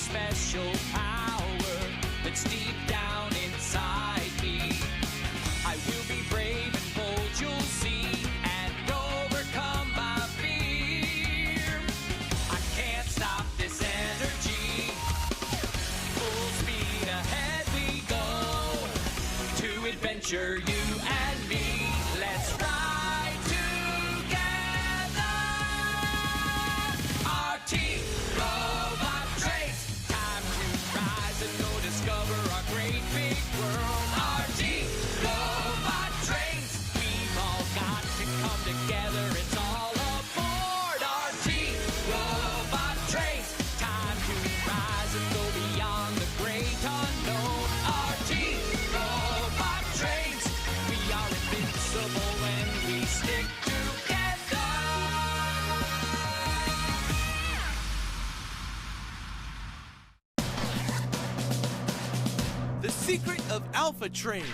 special power that's deep down inside me. I will be brave and bold, you'll see, and overcome my fear. I can't stop this energy. Full speed ahead we go to adventure, you and me. Let's ride together. Our team, robot trains. Time to rise and go discover our great big world. Our team, robot trains. We've all got to come together. It's all aboard. Our team, robot trains. Time to rise and go beyond the great unknown. Our team, robot trains. We are invincible when we stick together. The Secret of Alpha Train.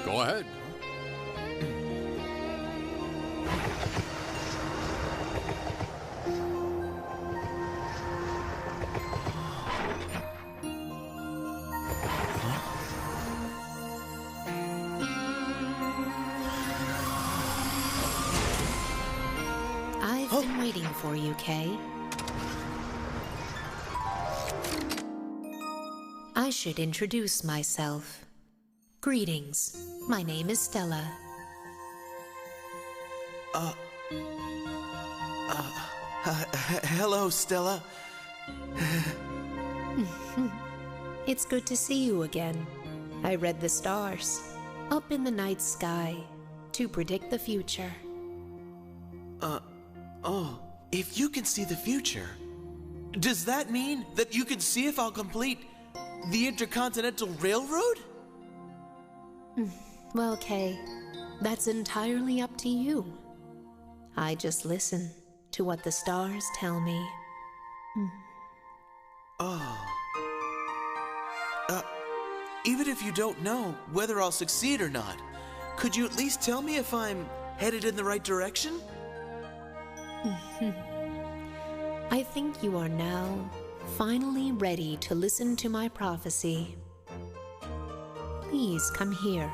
Go ahead. I've been waiting for you, Kay. I should introduce myself. Greetings. My name is Stella. Hello, Stella. It's good to see you again. I read the stars up in the night sky to predict the future. If you can see the future, does that mean that you can see if I'll complete the Intercontinental Railroad? Well, Kay, that's entirely up to you. I just listen to what the stars tell me. Even if you don't know whether I'll succeed or not, could you at least tell me if I'm headed in the right direction? I think you are now finally ready to listen to my prophecy. Please come here.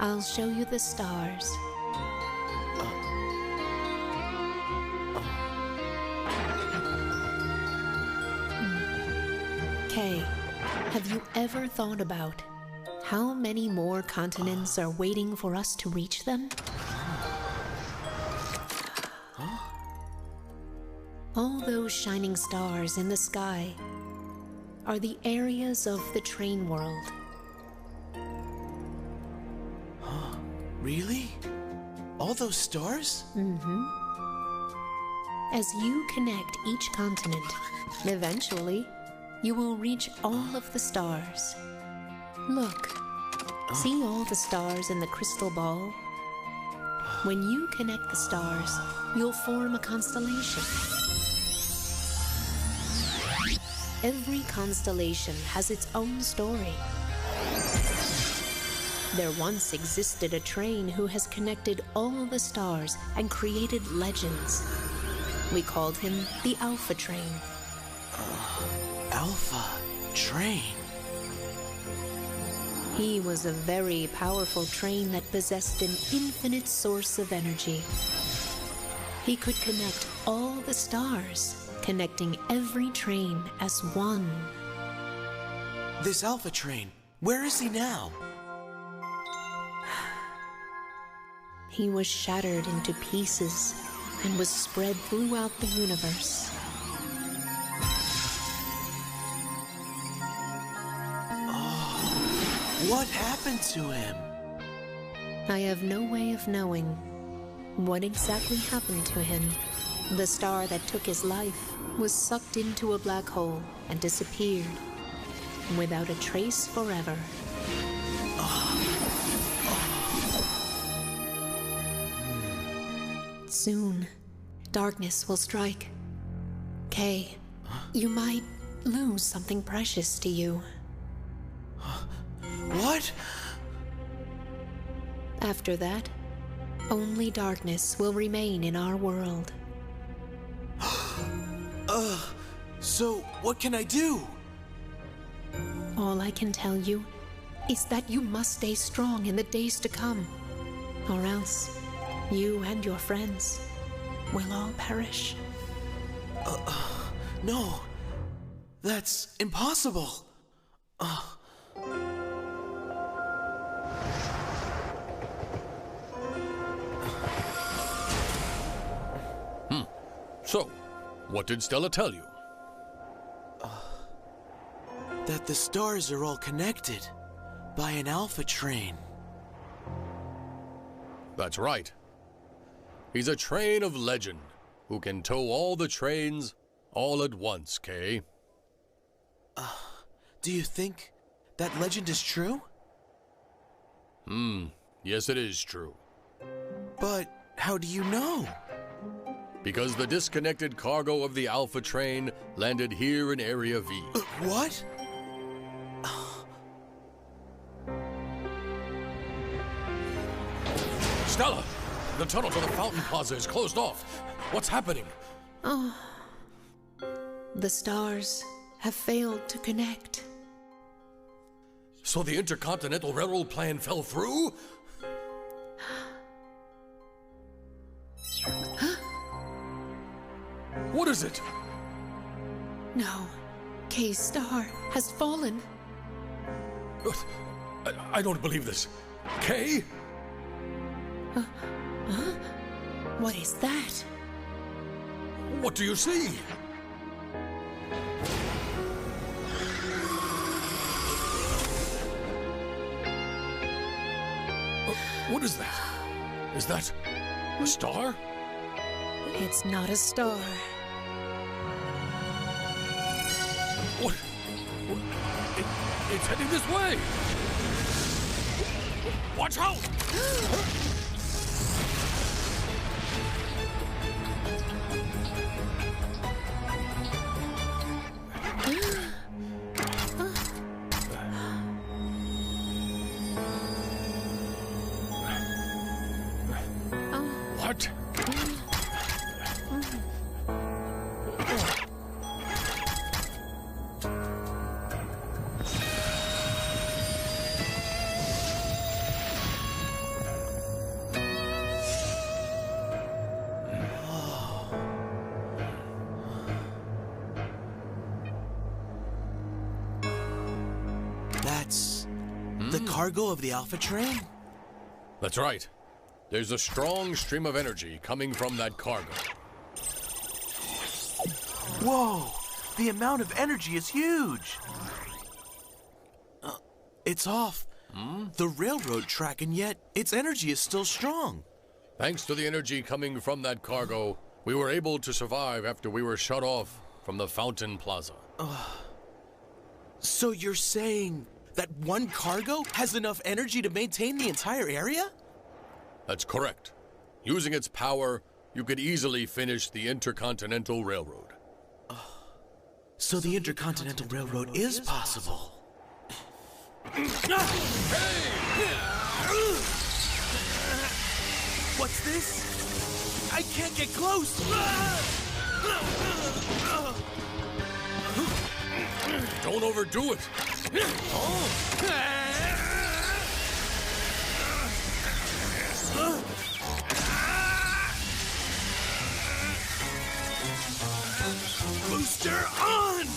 I'll show you the stars. Kay, have you ever thought about how many more continents are waiting for us to reach them? All those shining stars in the sky are the areas of the train world. Really? All those stars? As you connect each continent, eventually you will reach all of the stars. Look, see all the stars in the crystal ball? When you connect the stars, you'll form a constellation. Every constellation has its own story. There once existed a train who has connected all the stars and created legends. We called him the Alpha Train. Alpha Train? He was a very powerful train that possessed an infinite source of energy. He could connect all the stars, connecting every train as one. This Alpha Train, where is he now? He was shattered into pieces and was spread throughout the universe. What happened to him? I have no way of knowing what exactly happened to him. The star that took his life was sucked into a black hole and disappeared without a trace forever. Soon, darkness will strike. Kay, you might lose something precious to you. What? After that, only darkness will remain in our world. So what can I do? All I can tell you is that you must stay strong in the days to come, or else you and your friends will all perish. No, that's impossible. So, what did Stella tell you? That the stars are all connected by an alpha train. That's right. He's a train of legend who can tow all the trains all at once, Kay. Do you think that legend is true? Yes, it is true. But how do you know? Because the disconnected cargo of the Alpha train landed here in Area V. What? Stella! The tunnel to the Fountain Plaza is closed off. What's happening? The stars have failed to connect. So the Intercontinental Railroad plan fell through? What is it? No, Kay's star has fallen. I don't believe this. Kay? What is that? What do you see? What is that? Is that a star? It's not a star. What? It's heading this way! Watch out! What? That's the cargo of the Alpha train? That's right. There's a strong stream of energy coming from that cargo. Whoa! The amount of energy is huge! It's off the railroad track, and yet its energy is still strong. Thanks to the energy coming from that cargo, we were able to survive after we were shut off from the Fountain Plaza. So you're saying that one cargo has enough energy to maintain the entire area? That's correct. Using its power, you could easily finish the Intercontinental Railroad. So the Intercontinental Railroad is possible. What's this? I can't get close! Don't overdo it! Booster on!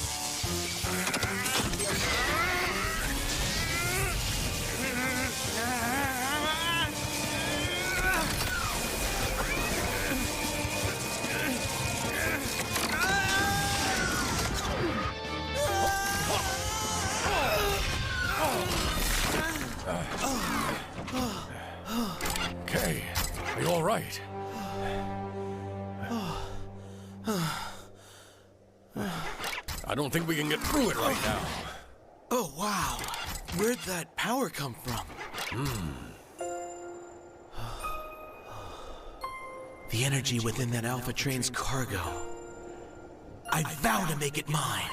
Okay, are you all right? I don't think we can get through it right now. Oh, wow. Where'd that power come from? The energy within that Alpha Train's cargo. I vow to make it mine.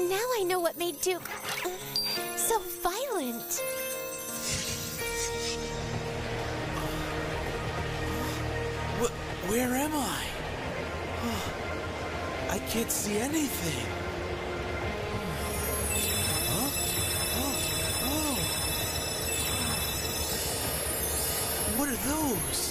Now I know what made Duke so violent. Where am I? I can't see anything. Huh? Oh. What are those?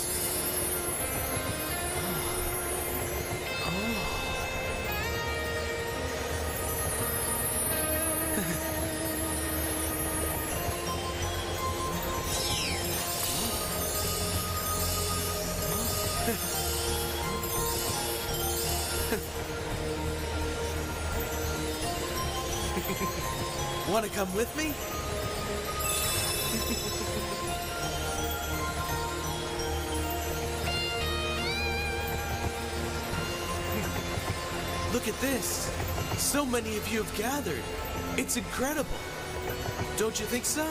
Want to come with me? Look at this. So many of you have gathered. It's incredible. Don't you think so?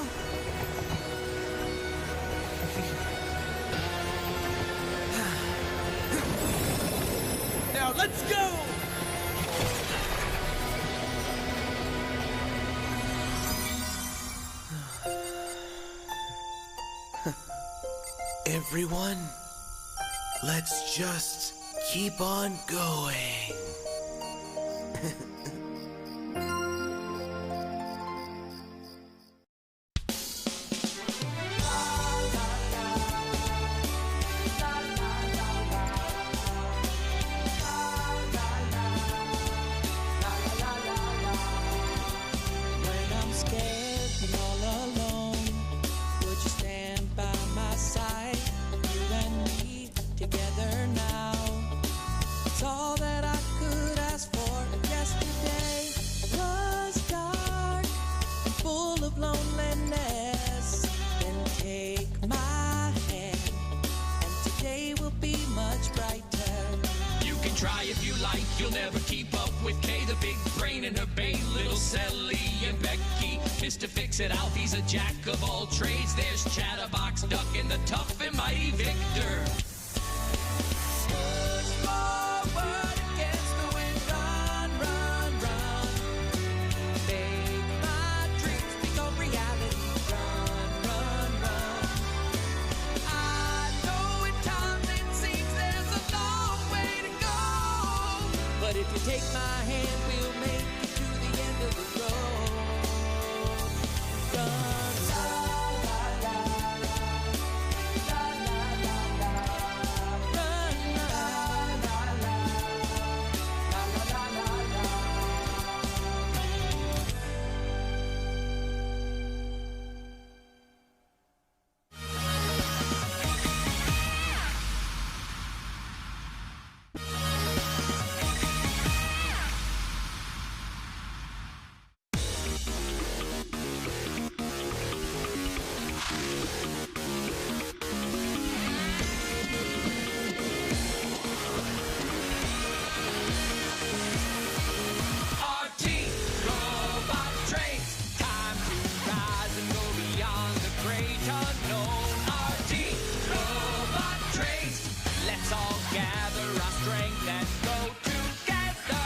Now let's go! Everyone, let's just keep on going. When I'm scared and all alone, would you stand by my side? You and me together now. It's all that I could ask for. Yesterday was dark and full of loneliness. Then take my hand, and today will be much brighter. You can try if you like, you'll never keep up with Kay, the big brain in her babe, little Sally and Becky. Mr. Fix-It Alfie's a jack of all trades. There's Chatterbox Duck and the tough and mighty Victor. Push forward against the wind, run, run, run. Make my dreams become reality, run, run, run. I know at times it seems there's a long way to go, but if you take my hand, we'll make it to the end of the road. Run, la, la, la, la, la, la, la, la. Run, la, la, la, la, la, la, la, la. Our team, robot trains, time to rise and go beyond the great unknown. Our team, robot trains, let's all gather our strength and go together.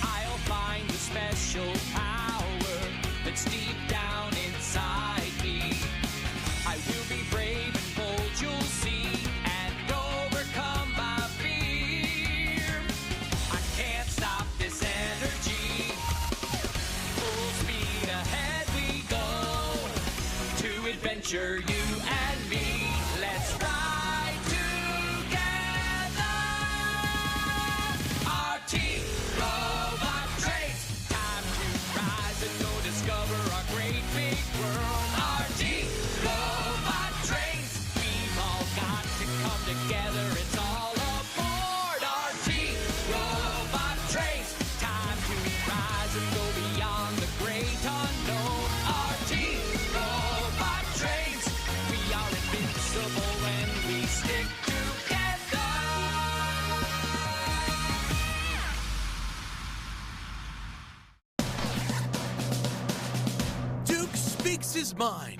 I'll find the special power that's deep down inside me. I will be brave and bold, you'll see, and overcome my fear. I can't stop this energy. Full speed ahead we go. To adventure, you and me. Let's ride together. Our team, robot trains. Time to rise and go discover our great big world. Our team, robot trains. We've all got to come together. It's all Weeks is mine.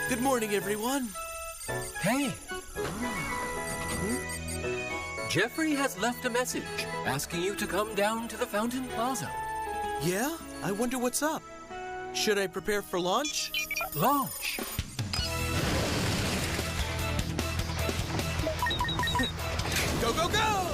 Good morning, everyone. Hey. Jeffrey has left a message asking you to come down to the Fountain Plaza. Yeah? I wonder what's up. Should I prepare for launch? Launch. Go, go, go!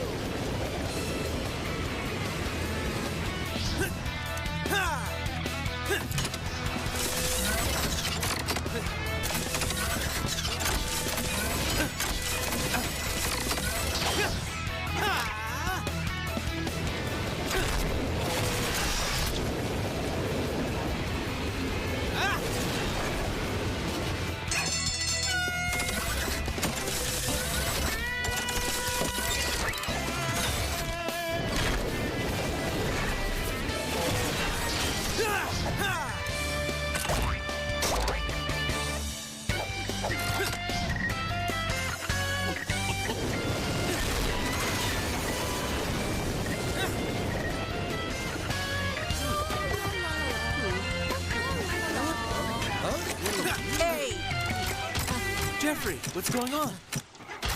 Jeffrey, what's going on?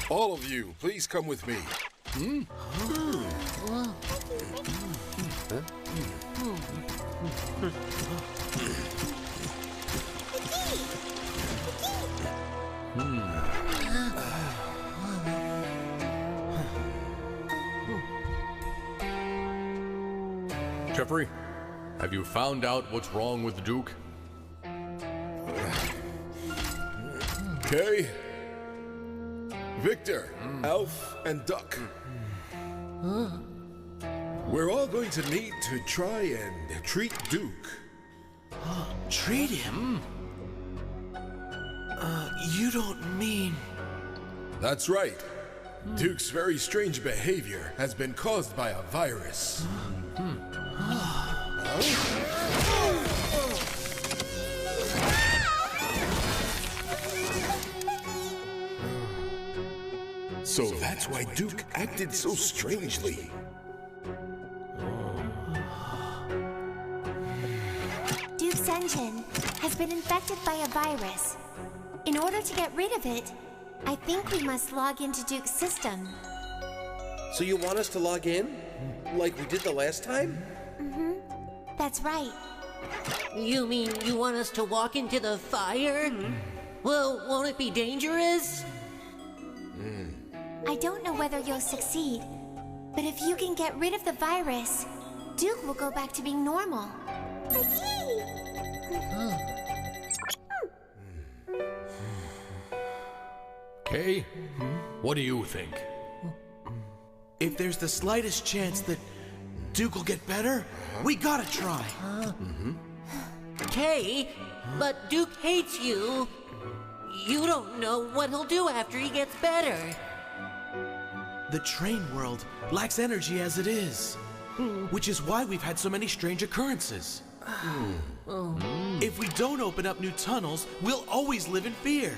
All of you, please come with me. Jeffrey, have you found out what's wrong with Duke? Okay. Victor, Elf, and Duck. We're all going to need to try and treat Duke. Treat him? You don't mean... That's right. Duke's very strange behavior has been caused by a virus. So that's why Duke acted so strangely. Duke's engine has been infected by a virus. In order to get rid of it, I think we must log into Duke's system. So you want us to log in? Like we did the last time? That's right. You mean you want us to walk into the fire? Well, won't it be dangerous? I don't know whether you'll succeed, but if you can get rid of the virus, Duke will go back to being normal. Kay, what do you think? If there's the slightest chance that Duke will get better, we gotta try. Kay, but Duke hates you. You don't know what he'll do after he gets better. The train world lacks energy as it is, which is why we've had so many strange occurrences. If we don't open up new tunnels, we'll always live in fear.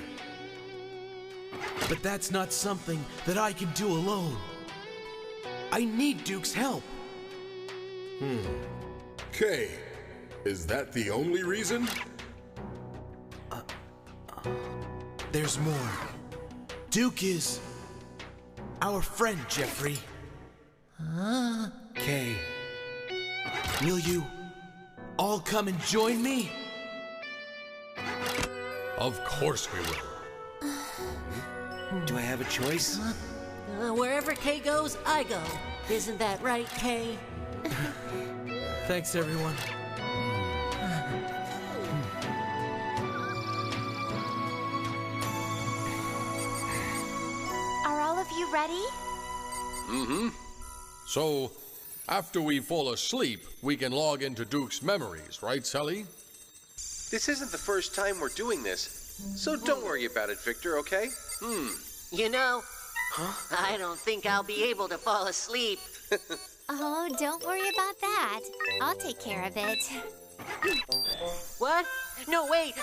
But that's not something that I can do alone. I need Duke's help. Kay, is that the only reason? There's more. Duke is our friend, Jeffrey. Kay. Will you all come and join me? Of course we will. Do I have a choice? Wherever Kay goes, I go. Isn't that right, Kay? Thanks, everyone. Are all of you ready? So, after we fall asleep, we can log into Duke's memories, right, Sally? This isn't the first time we're doing this, so don't worry about it, Victor, okay? You know, I don't think I'll be able to fall asleep. Oh, don't worry about that. I'll take care of it. What? No, wait.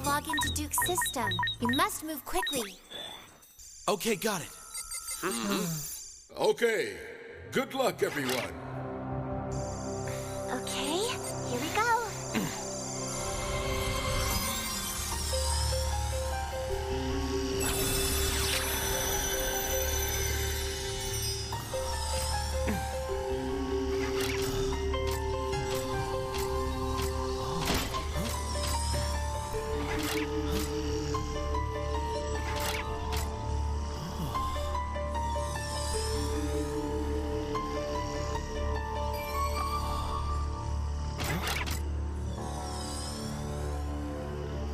log into Duke's system. You must move quickly. Okay, got it. Okay, good luck, everyone. Okay, here we go.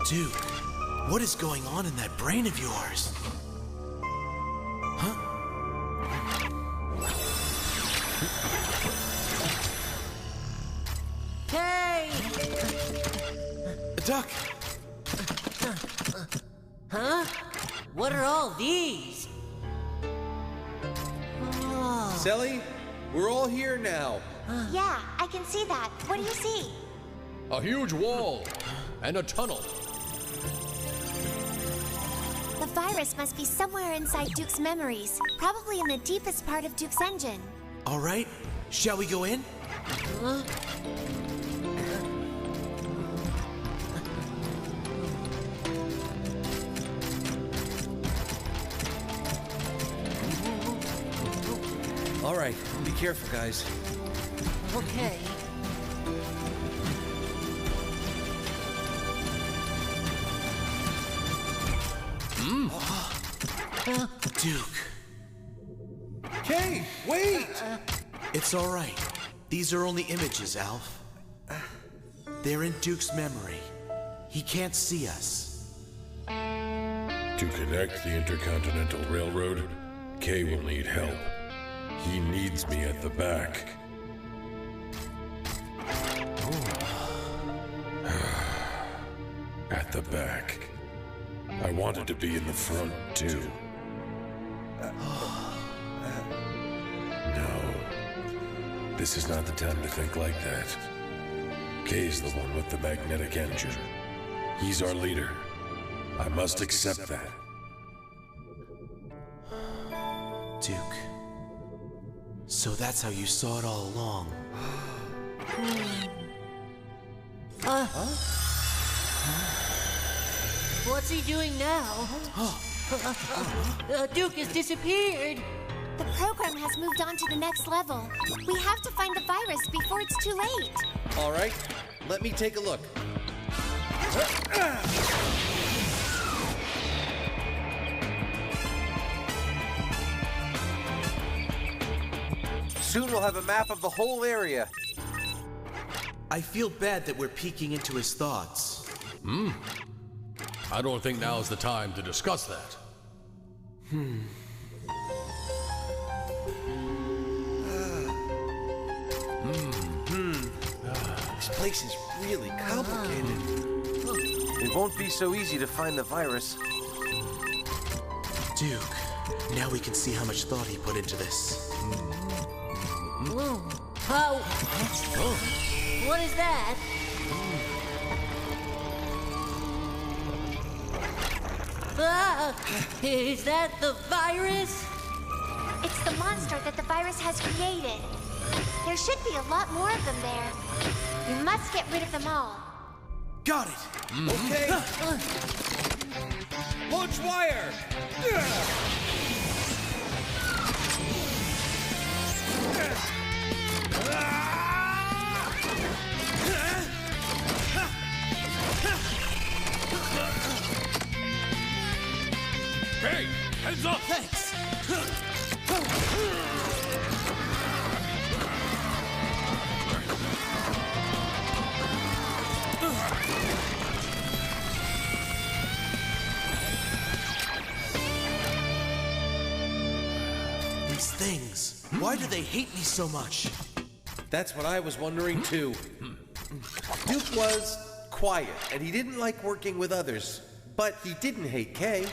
Duke, what is going on in that brain of yours? Huh? Hey! Duck! Huh? What are all these? Selly, we're all here now. Yeah, I can see that. What do you see? A huge wall and a tunnel. The virus must be somewhere inside Duke's memories, probably in the deepest part of Duke's engine. All right, shall we go in? All right, be careful, guys. Okay. Duke, Kay, wait! it's all right. These are only images, Alf. They're in Duke's memory. He can't see us. To connect the Intercontinental Railroad, Kay will need help. He needs me at the back. At the back. I wanted to be in the front, too. No. This is not the time to think like that. Kay's the one with the magnetic engine. He's our leader. I must accept that. Duke. So that's how you saw it all along. What's he doing now? Duke has disappeared. The program has moved on to the next level. We have to find the virus before it's too late. All right, let me take a look. Soon we'll have a map of the whole area. I feel bad that we're peeking into his thoughts. I don't think now's the time to discuss that. This place is really complicated. It won't be so easy to find the virus. Duke, now we can see how much thought he put into this. Oh. What is that? Is that the virus? It's the monster that the virus has created. There should be a lot more of them there. We must get rid of them all. Got it! Okay. Launch wire! Hey, heads up! Thanks! These things, why do they hate me so much? That's what I was wondering too. Duke was quiet, and he didn't like working with others. But he didn't hate Kay.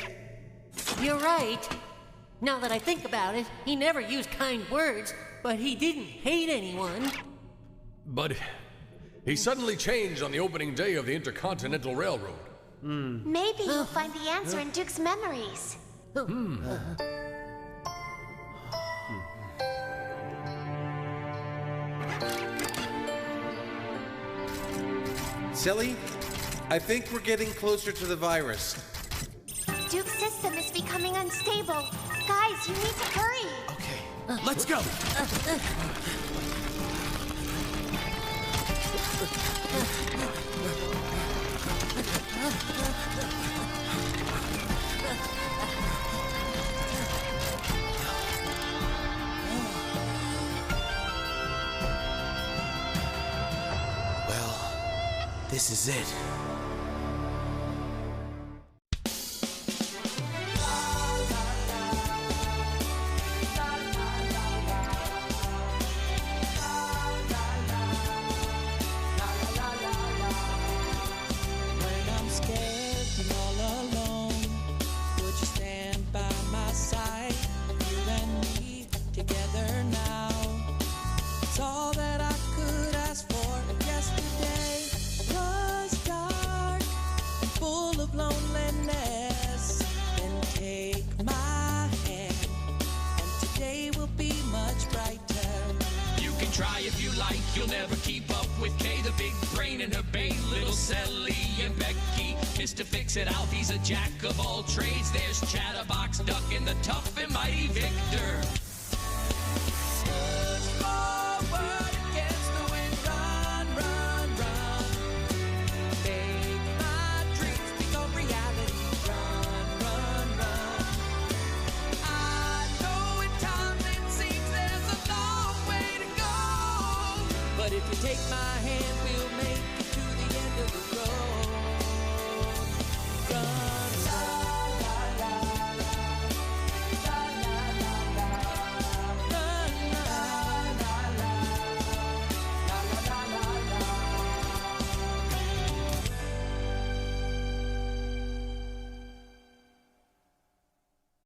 You're right. Now that I think about it, he never used kind words, but he didn't hate anyone. But he suddenly changed on the opening day of the Intercontinental Railroad. Maybe you'll find the answer in Duke's memories. Silly, I think we're getting closer to the virus. Duke's system is becoming unstable. Guys, you need to hurry. Okay, let's go. Well, this is it. When I'm scared and all alone, would you stand by my side? You and me together now. It's all that I could ask for. Yesterday was dark and full of loneliness. Then take my hand, and today will be much brighter. You can try if you like, you'll never keep up with Kay, the big brain and her bane, little Sally and Becky. Mr. Fix-It Alfie's a jack of all trades. There's Chatterbox Duck and the tough and mighty Victor. Push forward against the wind, run, run, run. Make my dreams become reality, run, run, run. I know at times it seems there's a long way to go, but if you take my hand,